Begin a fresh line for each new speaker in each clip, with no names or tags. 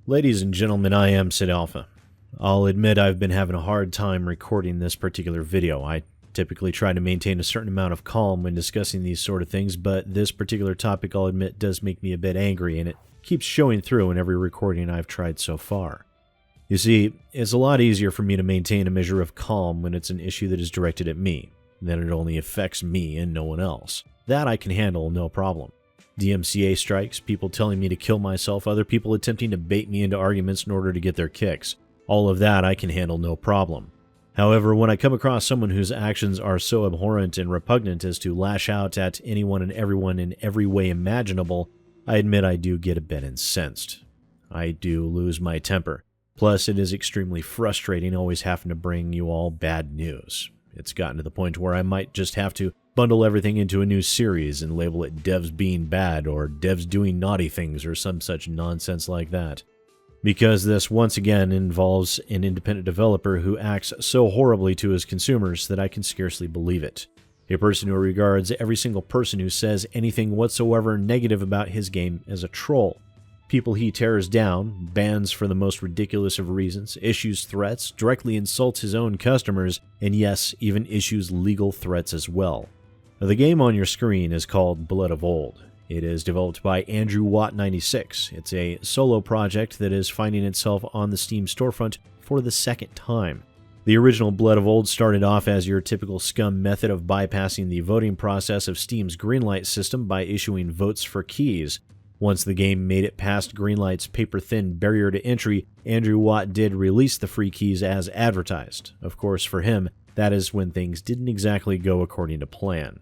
Ladies and gentlemen, I am SidAlpha. I'll admit I've been having a hard time recording this particular video. I typically try to maintain a certain amount of calm when discussing these sort of things, but this particular topic, I'll admit, does make me a bit angry, and it keeps showing through in every recording I've tried so far. You see, it's a lot easier for me to maintain a measure of calm when it's an issue that is directed at me, then it only affects me and no one else. That I can handle no problem. DMCA strikes, people telling me to kill myself, other people attempting to bait me into arguments in order to get their kicks. All of that I can handle no problem. However, when I come across someone whose actions are so abhorrent and repugnant as to lash out at anyone and everyone in every way imaginable, I admit I do get a bit incensed. I do lose my temper. Plus, it is extremely frustrating always having to bring you all bad news. It's gotten to the point where I might just have to bundle everything into a new series and label it devs being bad or devs doing naughty things or some such nonsense like that. Because this once again involves an independent developer who acts so horribly to his consumers that I can scarcely believe it. A person who regards every single person who says anything whatsoever negative about his game as a troll. People he tears down, bans for the most ridiculous of reasons, issues threats, directly insults his own customers, and yes, even issues legal threats as well. The game on your screen is called Blood of Old. It is developed by Andrew Watt 96. It's a solo project that is finding itself on the Steam storefront for the second time. The original Blood of Old started off as your typical scum method of bypassing the voting process of Steam's Greenlight system by issuing votes for keys. Once the game made it past Greenlight's paper-thin barrier to entry, Andrew Watt did release the free keys as advertised. Of course, for him, that is when things didn't exactly go according to plan.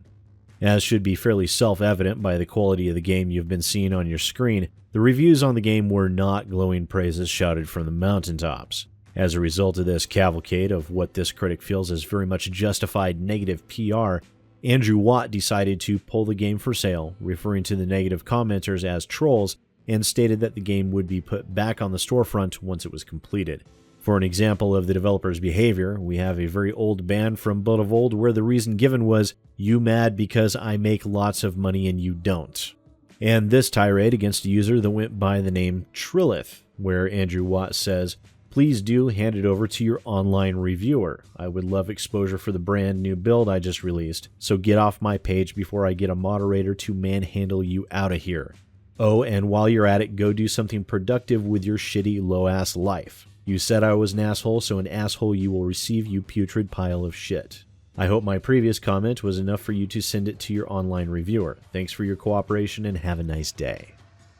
As should be fairly self-evident by the quality of the game you've been seeing on your screen, the reviews on the game were not glowing praises shouted from the mountaintops. As a result of this cavalcade of what this critic feels is very much justified negative PR, Andrew Watt decided to pull the game for sale, referring to the negative commenters as trolls, and stated that the game would be put back on the storefront once it was completed. For an example of the developer's behavior, we have a very old ban from Blood of Old where the reason given was, "You mad because I make lots of money and you don't." And this tirade against a user that went by the name Trillith, where Andrew Watt says, "Please do hand it over to your online reviewer. I would love exposure for the brand new build I just released, so get off my page before I get a moderator to manhandle you out of here. Oh, and while you're at it, go do something productive with your shitty low-ass life. You said I was an asshole, so an asshole you will receive, you putrid pile of shit. I hope my previous comment was enough for you to send it to your online reviewer. Thanks for your cooperation and have a nice day."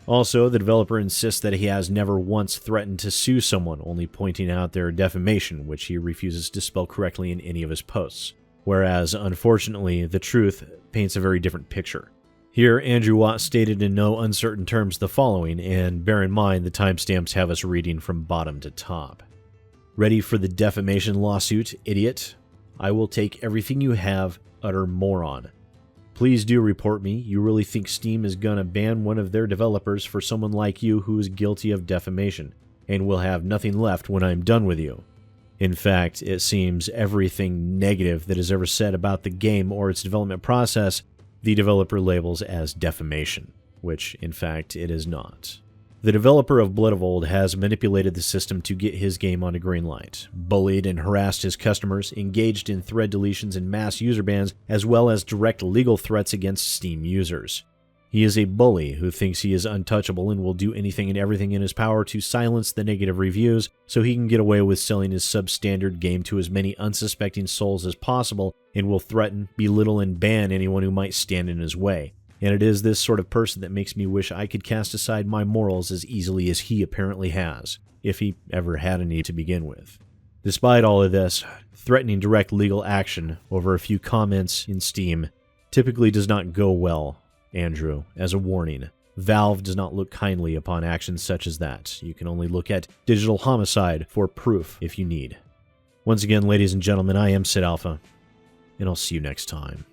Also, the developer insists that he has never once threatened to sue someone, only pointing out their defamation, which he refuses to spell correctly in any of his posts. Whereas, unfortunately, the truth paints a very different picture. Here, Andrew Watt stated in no uncertain terms the following, and bear in mind the timestamps have us reading from bottom to top. "Ready for the defamation lawsuit, idiot? I will take everything you have, utter moron. Please do report me. You really think Steam is gonna ban one of their developers for someone like you who is guilty of defamation, and will have nothing left when I'm done with you. In fact, it seems everything negative that is ever said about the game or its development process, the developer labels as defamation, which, in fact, it is not. The developer of Blood of Old has manipulated the system to get his game onto Greenlight, bullied and harassed his customers, engaged in thread deletions and mass user bans, as well as direct legal threats against Steam users. He is a bully who thinks he is untouchable and will do anything and everything in his power to silence the negative reviews so he can get away with selling his substandard game to as many unsuspecting souls as possible, and will threaten, belittle, and ban anyone who might stand in his way. And it is this sort of person that makes me wish I could cast aside my morals as easily as he apparently has, if he ever had any to begin with. Despite all of this, threatening direct legal action over a few comments in Steam typically does not go well. Andrew, as a warning, Valve does not look kindly upon actions such as that. You can only look at digital homicide for proof if you need. Once again, ladies and gentlemen, I am SidAlpha, and I'll see you next time.